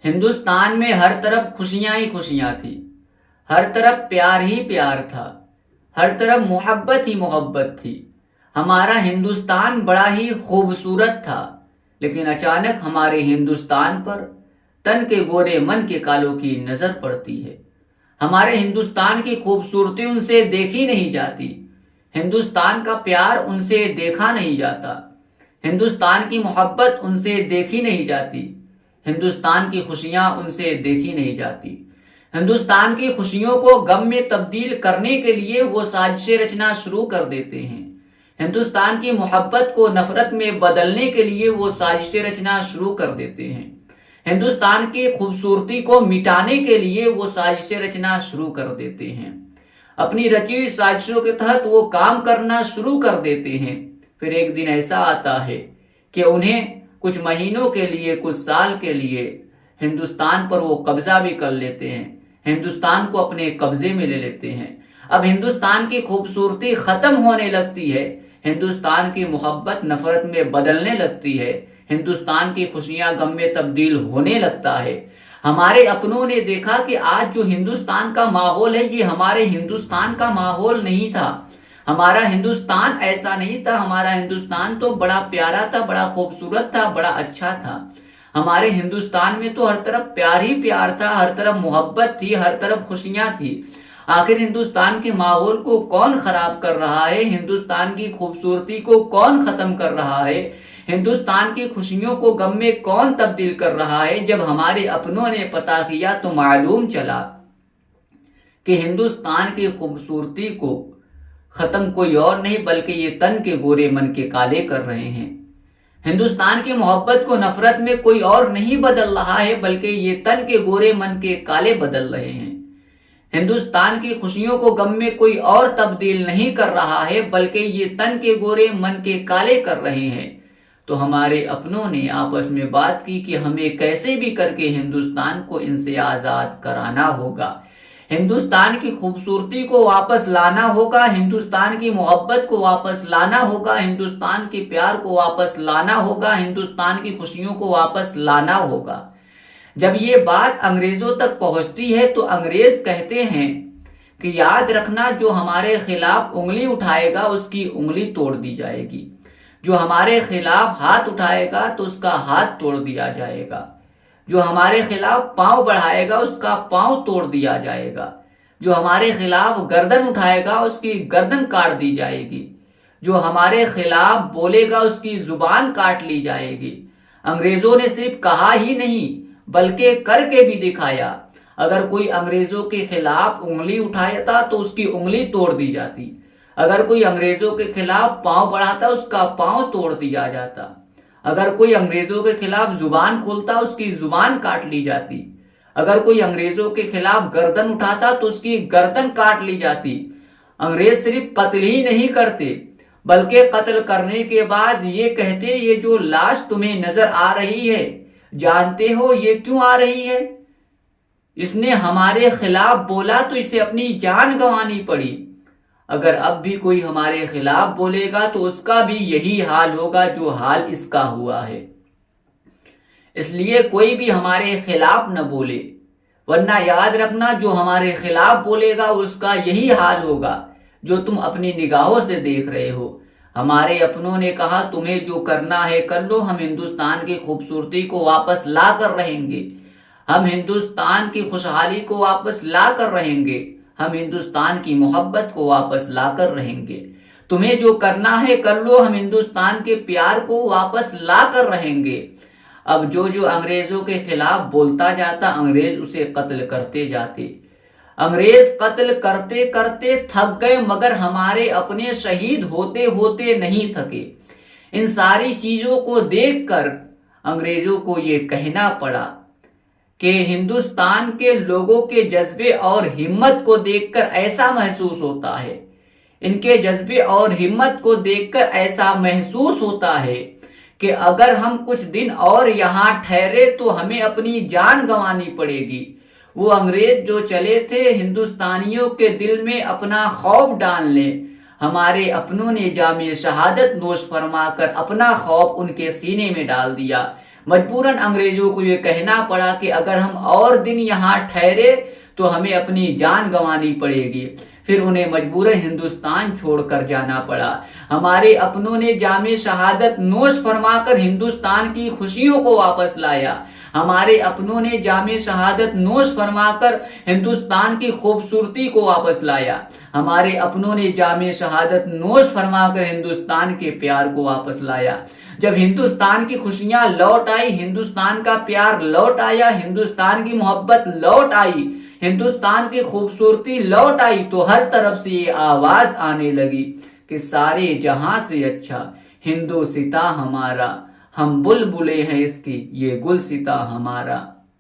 ہندوستان میں ہر طرف خوشیاں ہی خوشیاں تھی، ہر طرف پیار ہی پیار تھا، ہر طرف محبت ہی محبت تھی۔ ہمارا ہندوستان بڑا ہی خوبصورت تھا، لیکن اچانک ہمارے ہندوستان پر تن کے گورے من کے کالوں کی نظر پڑتی ہے۔ ہمارے ہندوستان کی خوبصورتی ان سے دیکھی نہیں جاتی، ہندوستان کا پیار ان سے دیکھا نہیں جاتا، ہندوستان کی محبت ان سے دیکھی نہیں جاتی، ہندوستان کی خوشیاں ان سے دیکھی نہیں جاتی۔ ہندوستان کی خوشیوں کو غم میں تبدیل کرنے کے لیے وہ سازشیں رچنا شروع کر دیتے ہیں، ہندوستان کی محبت کو نفرت میں بدلنے کے لیے وہ سازشیں رچنا شروع کر دیتے ہیں، ہندوستان کی خوبصورتی کو مٹانے کے لیے وہ سازشیں رچنا شروع کر دیتے ہیں۔ اپنی رچی ہوئی سازشوں کے تحت وہ کام کرنا شروع کر دیتے ہیں۔ پھر ایک دن ایسا آتا ہے کہ انہیں کچھ مہینوں کے لیے، کچھ سال کے لیے ہندوستان پر وہ قبضہ بھی کر لیتے ہیں، ہندوستان کو اپنے قبضے میں لے لیتے ہیں۔ اب ہندوستان کی خوبصورتی ختم ہونے لگتی ہے، ہندوستان کی محبت نفرت میں بدلنے لگتی ہے، ہندوستان کی خوشیاں غم میں تبدیل ہونے لگتا ہے۔ ہمارے اپنوں نے دیکھا کہ آج جو ہندوستان کا ماحول ہے یہ ہمارے ہندوستان کا ماحول نہیں تھا، ہمارا ہندوستان ایسا نہیں تھا، ہمارا ہندوستان تو بڑا پیارا تھا، بڑا خوبصورت تھا، بڑا اچھا تھا۔ ہمارے ہندوستان میں تو ہر طرف پیار ہی پیار تھا، ہر طرف محبت تھی، ہر طرف خوشیاں تھی۔ آخر ہندوستان کے ماحول کو کون خراب کر رہا ہے؟ ہندوستان کی خوبصورتی کو کون ختم کر رہا ہے؟ ہندوستان کی خوشیوں کو غم میں کون تبدیل کر رہا ہے؟ جب ہمارے اپنوں نے پتہ کیا تو معلوم چلا کہ ہندوستان کی خوبصورتی کو ختم کوئی اور نہیں بلکہ یہ تن کے گورے من کے کالے کر رہے ہیں۔ ہندوستان کی محبت کو نفرت میں کوئی اور نہیں بدل رہا ہے بلکہ یہ تن کے گورے من کے کالے بدل رہے ہیں۔ ہندوستان کی خوشیوں کو غم میں کوئی اور تبدیل نہیں کر رہا ہے بلکہ یہ تن کے گورے من کے کالے کر رہے ہیں۔ تو ہمارے اپنوں نے آپس میں بات کی کہ ہمیں کیسے بھی کر کے ہندوستان کو ان سے آزاد کرانا ہوگا، ہندوستان کی خوبصورتی کو واپس لانا ہوگا، ہندوستان کی محبت کو واپس لانا ہوگا، ہندوستان کے پیار کو واپس لانا ہوگا، ہندوستان کی خوشیوں کو واپس لانا ہوگا۔ جب یہ بات انگریزوں تک پہنچتی ہے تو انگریز کہتے ہیں کہ یاد رکھنا جو ہمارے خلاف انگلی اٹھائے گا اس کی انگلی توڑ دی جائے گی، جو ہمارے خلاف ہاتھ اٹھائے گا تو اس کا ہاتھ توڑ دیا جائے گا، جو ہمارے خلاف پاؤں بڑھائے گا اس کا پاؤں توڑ دیا جائے گا، جو ہمارے خلاف گردن اٹھائے گا اس کی گردن کاٹ دی جائے گی، جو ہمارے خلاف بولے گا اس کی زبان کاٹ لی جائے گی۔ انگریزوں نے صرف کہا ہی نہیں بلکہ کر کے بھی دکھایا۔ اگر کوئی انگریزوں کے خلاف انگلی اٹھاتا تو اس کی انگلی توڑ دی جاتی، اگر کوئی انگریزوں کے خلاف پاؤں بڑھاتا اس کا پاؤں توڑ دیا جاتا، اگر کوئی انگریزوں کے خلاف زبان کھولتا اس کی زبان کاٹ لی جاتی، اگر کوئی انگریزوں کے خلاف گردن اٹھاتا تو اس کی گردن کاٹ لی جاتی۔ انگریز صرف قتل ہی نہیں کرتے بلکہ قتل کرنے کے بعد یہ کہتے یہ جو لاش تمہیں نظر آ رہی ہے جانتے ہو یہ کیوں آ رہی ہے؟ اس نے ہمارے خلاف بولا تو اسے اپنی جان گنوانی پڑی۔ اگر اب بھی کوئی ہمارے خلاف بولے گا تو اس کا بھی یہی حال ہوگا جو حال اس کا ہوا ہے۔ اس لیے کوئی بھی ہمارے خلاف نہ بولے، ورنہ یاد رکھنا جو ہمارے خلاف بولے گا اس کا یہی حال ہوگا جو تم اپنی نگاہوں سے دیکھ رہے ہو۔ ہمارے اپنوں نے کہا تمہیں جو کرنا ہے کر لو، ہم ہندوستان کی خوبصورتی کو واپس لا کر رہیں گے، ہم ہندوستان کی خوشحالی کو واپس لا کر رہیں گے، ہم ہندوستان کی محبت کو واپس لا کر رہیں گے، تمہیں جو کرنا ہے کر لو، ہم ہندوستان کے پیار کو واپس لا کر رہیں گے۔ اب جو انگریزوں کے خلاف بولتا جاتا انگریز اسے قتل کرتے جاتے، انگریز قتل کرتے کرتے تھک گئے مگر ہمارے اپنے شہید ہوتے ہوتے نہیں تھکے۔ ان ساری چیزوں کو دیکھ کر انگریزوں کو یہ کہنا پڑا کہ ہندوستان کے لوگوں کے جذبے اور ہمت کو دیکھ کر ایسا محسوس ہوتا ہے، ان کے جذبے اور ہمت کو دیکھ کر ایسا محسوس ہوتا ہے کہ اگر ہم کچھ دن اور یہاں ٹھہرے تو ہمیں اپنی جان گنوانی پڑے گی۔ وہ انگریز جو چلے تھے ہندوستانیوں کے دل میں اپنا خوف ڈالنے، ہمارے اپنوں نے جام شہادت نوش فرما کر اپنا خوف ان کے سینے میں ڈال دیا۔ مجبوراً انگریزوں کو یہ کہنا پڑا کہ اگر ہم اور دن یہاں ٹھہرے تو ہمیں اپنی جان گنوانی پڑے گی۔ پھر انہیں مجبوراً ہندوستان چھوڑ کر جانا پڑا۔ ہمارے اپنوں نے جام شہادت نوش فرما کر ہندوستان کی خوشیوں کو واپس لایا۔ ہمارے اپنوں نے جام شہادت نوش فرما کر ہندوستان کی خوبصورتی کو واپس لایا۔ ہمارے اپنوں نے جام شہادت نوش فرما کر ہندوستان کے پیار کو واپس لایا۔ جب ہندوستان کی خوشیاں لوٹ آئی، ہندوستان کا پیار لوٹ آیا، ہندوستان کی محبت لوٹ آئی، ہندوستان کی خوبصورتی لوٹ آئی، تو ہر طرف سے یہ آواز آنے لگی کہ سارے جہاں سے اچھا ہندوستاں ہمارا، ہم بلبلیں ہیں اس کی، یہ گلستاں ہمارا۔